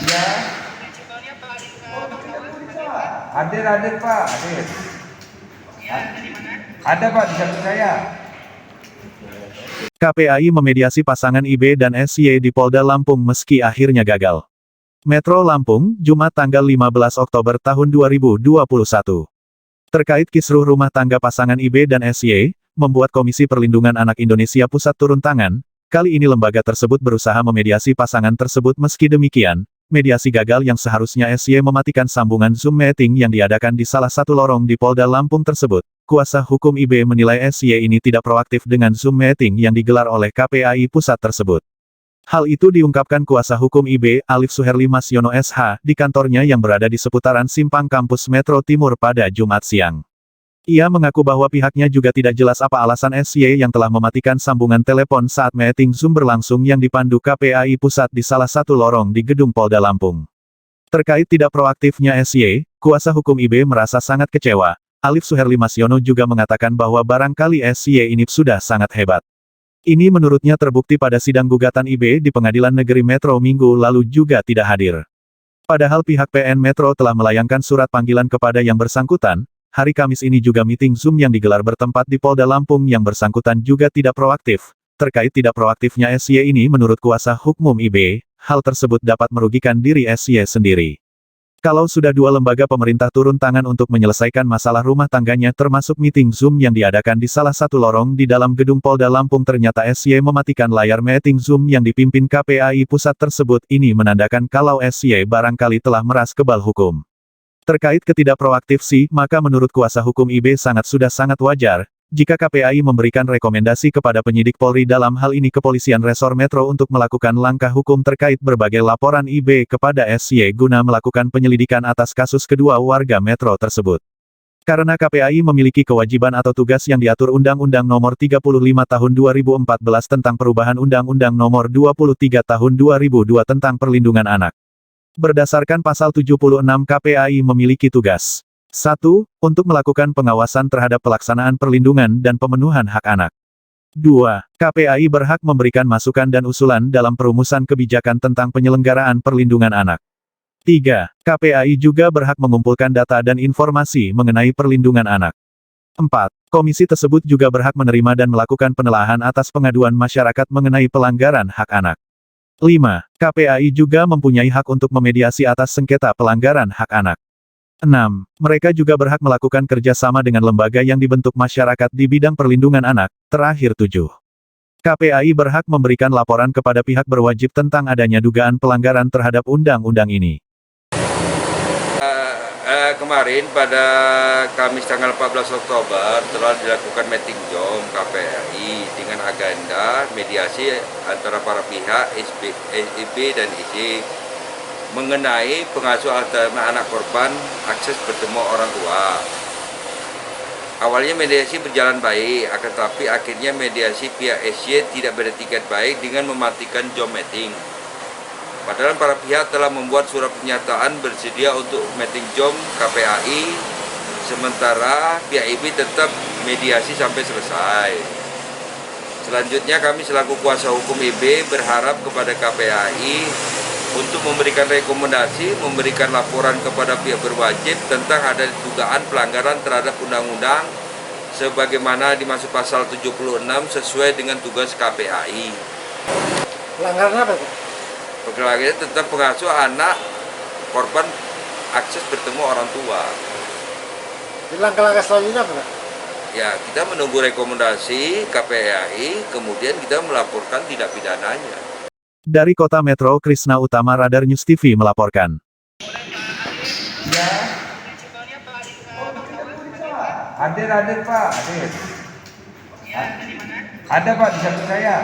Ya, hadir Pak, hadir. Ada Pak di samping saya. KPAI memediasi pasangan IB dan SY di Polda Lampung meski akhirnya gagal. Metro Lampung, Jumat tanggal 15 Oktober tahun 2021. Terkait kisruh rumah tangga pasangan IB dan SY, membuat Komisi Perlindungan Anak Indonesia Pusat turun tangan. Kali ini lembaga tersebut berusaha memediasi pasangan tersebut meski demikian, mediasi gagal yang seharusnya SY mematikan sambungan Zoom meeting yang diadakan di salah satu lorong di Polda Lampung tersebut. Kuasa hukum IB menilai SY ini tidak proaktif dengan Zoom meeting yang digelar oleh KPAI Pusat tersebut. Hal itu diungkapkan kuasa hukum IB, Alif Suherli Masyono SH, di kantornya yang berada di seputaran Simpang Kampus Metro Timur pada Jumat siang. Ia mengaku bahwa pihaknya juga tidak jelas apa alasan SY yang telah mematikan sambungan telepon saat meeting Zoom berlangsung yang dipandu KPAI Pusat di salah satu lorong di Gedung Polda Lampung. Terkait tidak proaktifnya SY, kuasa hukum IB merasa sangat kecewa. Alif Suherli Masyono juga mengatakan bahwa barangkali SY ini sudah sangat hebat. Ini menurutnya terbukti pada sidang gugatan IB di Pengadilan Negeri Metro minggu lalu juga tidak hadir. Padahal pihak PN Metro telah melayangkan surat panggilan kepada yang bersangkutan, hari Kamis ini juga meeting Zoom yang digelar bertempat di Polda Lampung yang bersangkutan juga tidak proaktif. Terkait tidak proaktifnya SY ini menurut kuasa hukum IB, hal tersebut dapat merugikan diri SY sendiri. Kalau sudah dua lembaga pemerintah turun tangan untuk menyelesaikan masalah rumah tangganya termasuk meeting Zoom yang diadakan di salah satu lorong di dalam gedung Polda Lampung ternyata SY mematikan layar meeting Zoom yang dipimpin KPAI Pusat tersebut ini menandakan kalau SY barangkali telah meras kebal hukum. Terkait ketidakproaktif sih, maka menurut kuasa hukum IB sudah sangat wajar, jika KPAI memberikan rekomendasi kepada penyidik Polri dalam hal ini Kepolisian Resor Metro untuk melakukan langkah hukum terkait berbagai laporan IB kepada SY guna melakukan penyelidikan atas kasus kedua warga Metro tersebut. Karena KPAI memiliki kewajiban atau tugas yang diatur Undang-Undang Nomor 35 Tahun 2014 tentang perubahan Undang-Undang Nomor 23 Tahun 2002 tentang Perlindungan Anak. Berdasarkan Pasal 76 KPAI memiliki tugas 1. Untuk melakukan pengawasan terhadap pelaksanaan perlindungan dan pemenuhan hak anak. 2. KPAI berhak memberikan masukan dan usulan dalam perumusan kebijakan tentang penyelenggaraan perlindungan anak. 3. KPAI juga berhak mengumpulkan data dan informasi mengenai perlindungan anak. 4. Komisi tersebut juga berhak menerima dan melakukan penelaahan atas pengaduan masyarakat mengenai pelanggaran hak anak. 5. KPAI juga mempunyai hak untuk memediasi atas sengketa pelanggaran hak anak. 6. Mereka juga berhak melakukan kerjasama dengan lembaga yang dibentuk masyarakat di bidang perlindungan anak. Terakhir 7. KPAI berhak memberikan laporan kepada pihak berwajib tentang adanya dugaan pelanggaran terhadap undang-undang ini. Kemarin pada Kamis tanggal 14 Oktober telah dilakukan meeting Zoom KPAI dengan agenda mediasi antara para pihak SIB dan IC mengenai pengasuh anak korban akses bertemu orang tua. Awalnya mediasi berjalan baik, akan tetapi akhirnya mediasi pihak SY tidak beretiket baik dengan mematikan Zoom meeting. Padahal para pihak telah membuat surat pernyataan bersedia untuk meeting Zoom KPAI, sementara pihak IB tetap mediasi sampai selesai. Selanjutnya kami selaku kuasa hukum IB berharap kepada KPAI untuk memberikan rekomendasi, memberikan laporan kepada pihak berwajib tentang ada dugaan pelanggaran terhadap undang-undang sebagaimana dimaksud pasal 76 sesuai dengan tugas KPAI. Pelanggaran apa Pak? Pelanggaran tentang pengasuh anak korban akses bertemu orang tua. Langkah-langkah selanjutnya apa Pak? Ya, kita menunggu rekomendasi KPAI, kemudian kita melaporkan tindak pidananya. Dari Kota Metro Krisna Utama Radar News TV melaporkan. Ya. Hadir Pak, hadir. Ada Pak di samping saya.